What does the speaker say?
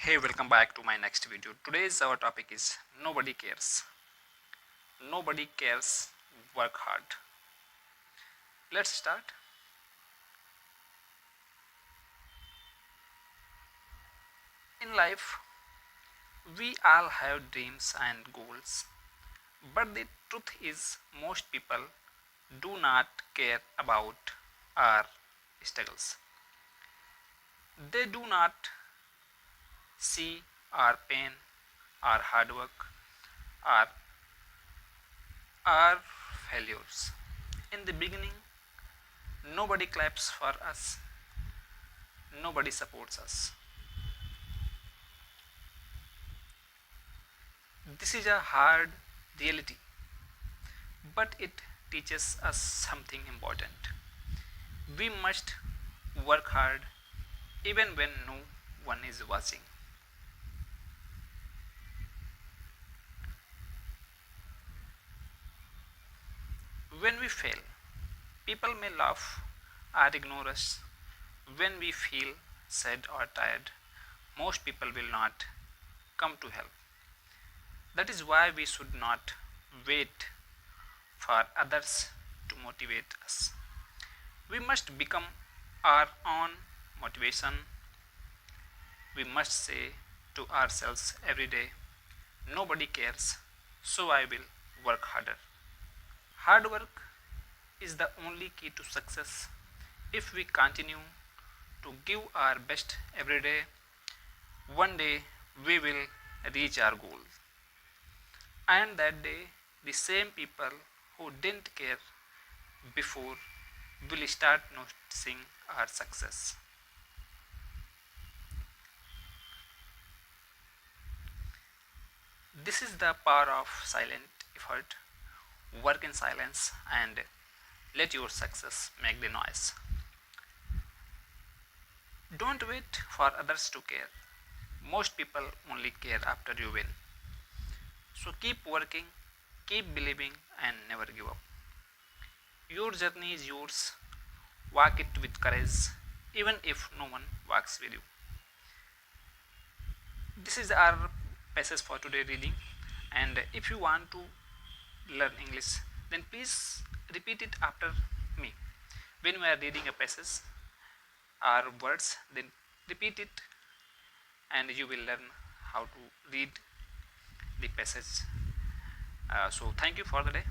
Hey, welcome back to my next video. Today's our topic is nobody cares. Nobody cares. Work hard. Let's start. In life, we all have dreams and goals, but the truth is, most people do not care about our struggles. They do not see our pain, our hard work, our, our failures. In the beginning, nobody claps for us, nobody supports us. This is a hard reality, but it teaches us something important. We must work hard even when no one is watching. When we fail, people may laugh or ignore us. When we feel sad or tired, most people will not come to help. That is why we should not wait for others to motivate us. We must become our own motivation. We must say to ourselves every day, nobody cares, so I will work harder. Hard work is the only key to success. If we continue to give our best every day, one day we will reach our goal. And that day, the same people who didn't care before will start noticing our success. This is the power of silent effort. Work in silence and let your success make the noise. Don't wait for others to care. Most people only care after you win. So keep working, keep believing, and never give up. Your journey is yours. Walk it with courage, even if no one walks with you. This is our passage for today reading. And if you want to learn English, then please repeat it after me. When we are reading a passage or words, then repeat it and you will learn how to read the passage. So thank you for the day.